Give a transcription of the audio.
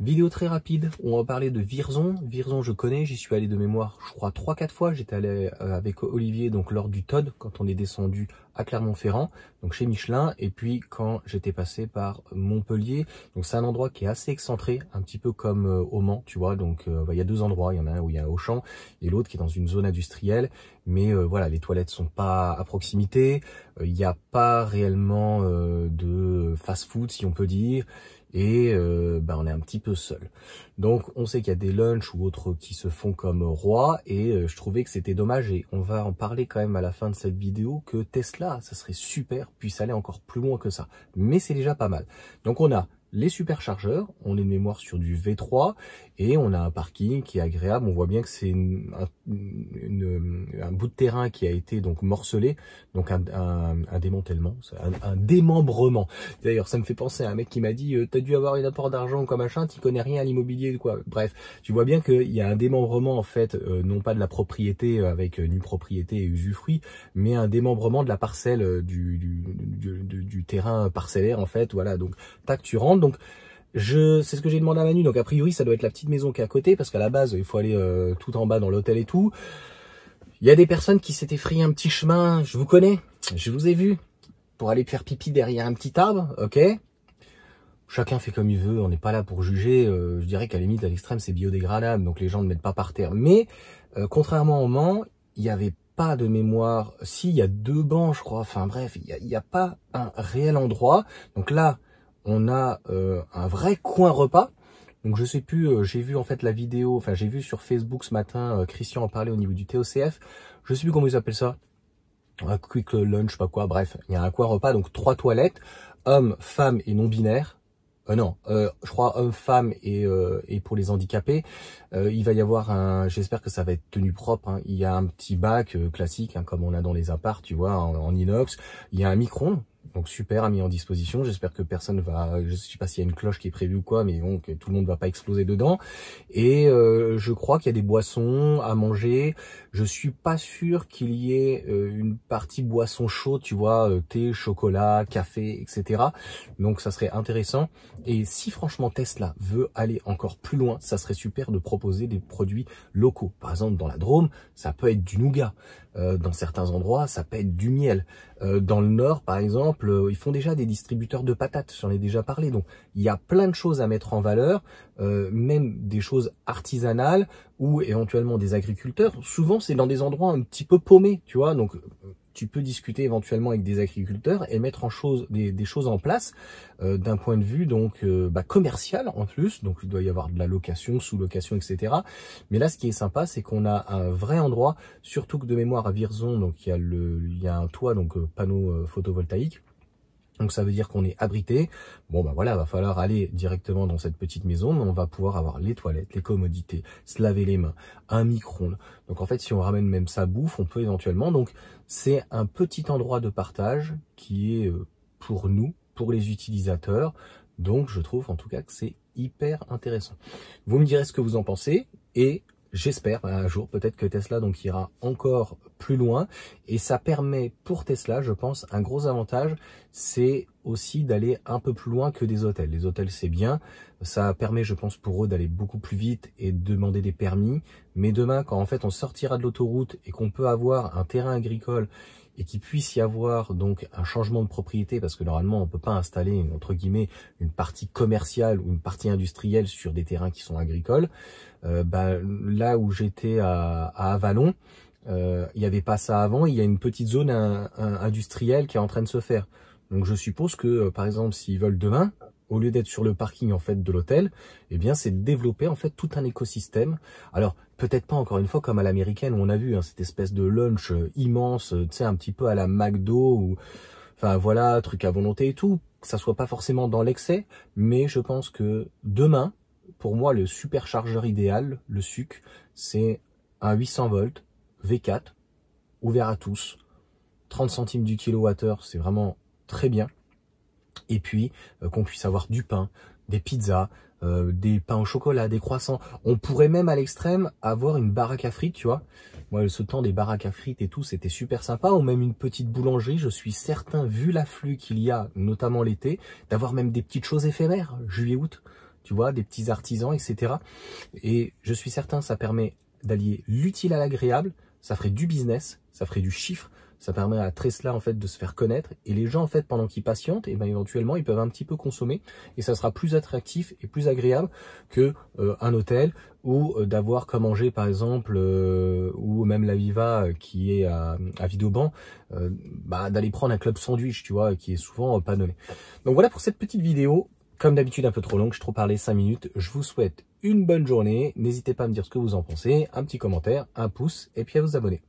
Vidéo très rapide, on va parler de Vierzon. Vierzon, je connais, j'y suis allé de mémoire, je crois 3-4 fois. J'étais allé avec Olivier, donc lors du TOD, quand on est descendu à Clermont-Ferrand, donc chez Michelin, et puis quand j'étais passé par Montpellier. Donc c'est un endroit qui est assez excentré, un petit peu comme au Mans, tu vois. Donc il y a deux endroits, il y en a un où il y a Auchan et l'autre qui est dans une zone industrielle. Mais voilà, les toilettes sont pas à proximité, il n'y a pas réellement de fast-food, si on peut dire. Et on est un petit peu seul. Donc on sait qu'il y a des lunchs ou autres qui se font comme roi, et je trouvais que c'était dommage, et on va en parler quand même à la fin de cette vidéo, que Tesla, ça serait super, puisse aller encore plus loin que ça. Mais c'est déjà pas mal. Donc on a les superchargeurs, on est de mémoire sur du V3, et on a un parking qui est agréable. On voit bien que c'est un bout de terrain qui a été donc morcelé, donc un démantèlement, un démembrement. D'ailleurs, ça me fait penser à un mec qui m'a dit t'as dû avoir une apport d'argent ou comme machin, tu connais rien à l'immobilier, quoi. Bref, tu vois bien qu'il y a un démembrement en fait, non pas de la propriété avec nue propriété et usufruit, mais un démembrement de la parcelle du terrain parcellaire en fait. Voilà, donc tac, tu rentres. Donc c'est ce que j'ai demandé à Manu, donc a priori ça doit être la petite maison qui est à côté, parce qu'à la base il faut aller tout en bas dans l'hôtel et tout. Il y a des personnes qui s'étaient frayé un petit chemin, je vous connais, je vous ai vu, pour aller faire pipi derrière un petit arbre, ok. Chacun fait comme il veut, on n'est pas là pour juger, je dirais qu'à la limite à l'extrême c'est biodégradable, donc les gens ne mettent pas par terre. Mais contrairement au Mans, il n'y avait pas de mémoire, si, il y a 2 bancs je crois, enfin bref, il n'y a pas un réel endroit. Donc là, on a un vrai coin repas. Donc je sais plus, j'ai vu en fait la vidéo, enfin j'ai vu sur Facebook ce matin, Christian en parlait au niveau du TOCF, je sais plus comment ils appellent ça, un quick lunch, je sais pas quoi, bref, il y a un coin repas, donc 3 toilettes, hommes, femmes et non-binaires. Je crois homme-femme et pour les handicapés. Il va y avoir j'espère que ça va être tenu propre, hein. Il y a un petit bac classique, hein, comme on a dans les apparts, tu vois, en inox. Il y a un micro-ondes, donc super, mis en disposition. J'espère que personne va, je sais pas s'il y a une cloche qui est prévue ou quoi, mais bon, que tout le monde va pas exploser dedans. Et je crois qu'il y a des boissons à manger. Je suis pas sûr qu'il y ait une partie boisson chaude, tu vois, thé, chocolat, café, etc. Donc ça serait intéressant. Et si franchement Tesla veut aller encore plus loin, ça serait super de proposer des produits locaux. Par exemple, dans la Drôme, ça peut être du nougat. Dans certains endroits, ça peut être du miel. Dans le Nord, par exemple, ils font déjà des distributeurs de patates, j'en ai déjà parlé. Donc, il y a plein de choses à mettre en valeur, même des choses artisanales ou éventuellement des agriculteurs. Souvent, c'est dans des endroits un petit peu paumés, tu vois. Donc, tu peux discuter éventuellement avec des agriculteurs et mettre des choses en place d'un point de vue donc commercial en plus. Donc il doit y avoir de la location, sous-location, etc. Mais là, ce qui est sympa, c'est qu'on a un vrai endroit, surtout que de mémoire à Vierzon, donc il y a un toit, donc panneau photovoltaïque. Donc ça veut dire qu'on est abrité. Bon voilà, va falloir aller directement dans cette petite maison, mais on va pouvoir avoir les toilettes, les commodités, se laver les mains, un micro-ondes. Donc en fait, si on ramène même sa bouffe, on peut éventuellement. Donc c'est un petit endroit de partage qui est pour nous, pour les utilisateurs. Donc je trouve en tout cas que c'est hyper intéressant. Vous me direz ce que vous en pensez, et j'espère un jour peut-être que Tesla donc ira encore plus loin, et ça permet pour Tesla, je pense, un gros avantage, c'est aussi d'aller un peu plus loin que des hôtels. Les hôtels c'est bien, ça permet je pense pour eux d'aller beaucoup plus vite et de demander des permis, mais demain quand en fait on sortira de l'autoroute et qu'on peut avoir un terrain agricole et qu'il puisse y avoir donc un changement de propriété, parce que normalement on peut pas installer entre guillemets une partie commerciale ou une partie industrielle sur des terrains qui sont agricoles. Là où j'étais à Avallon, il n'y avait pas ça avant. Il y a une petite zone industrielle qui est en train de se faire. Donc je suppose que par exemple s'ils veulent demain, au lieu d'être sur le parking en fait de l'hôtel, eh bien c'est de développer en fait tout un écosystème. Alors peut-être pas encore une fois comme à l'américaine où on a vu cette espèce de lunch immense, tu sais, un petit peu à la McDo, ou enfin voilà, truc à volonté et tout, que ça soit pas forcément dans l'excès, mais je pense que demain, pour moi le superchargeur idéal, le SUC, c'est un 800 volts V4, ouvert à tous, 30 centimes du kilowattheure, c'est vraiment très bien. Et puis qu'on puisse avoir du pain, des pizzas, des pains au chocolat, des croissants. On pourrait même à l'extrême avoir une baraque à frites, tu vois. Moi, ce temps des baraques à frites et tout, c'était super sympa. Ou même une petite boulangerie. Je suis certain, vu l'afflux qu'il y a, notamment l'été, d'avoir même des petites choses éphémères, juillet-août. tu vois, des petits artisans, etc. Et je suis certain, ça permet d'allier l'utile à l'agréable, ça ferait du business, ça ferait du chiffre, ça permet à Tesla en fait de se faire connaître et les gens en fait pendant qu'ils patientent, et ben éventuellement ils peuvent un petit peu consommer et ça sera plus attractif et plus agréable que un hôtel ou d'avoir qu'à manger par exemple ou même la Viva qui est à Vidauban, d'aller prendre un club sandwich, tu vois, qui est souvent pas donné. Donc voilà pour cette petite vidéo. Comme d'habitude un peu trop longue, je trop parlé 5 minutes. Je vous souhaite une bonne journée. N'hésitez pas à me dire ce que vous en pensez, un petit commentaire, un pouce et puis à vous abonner.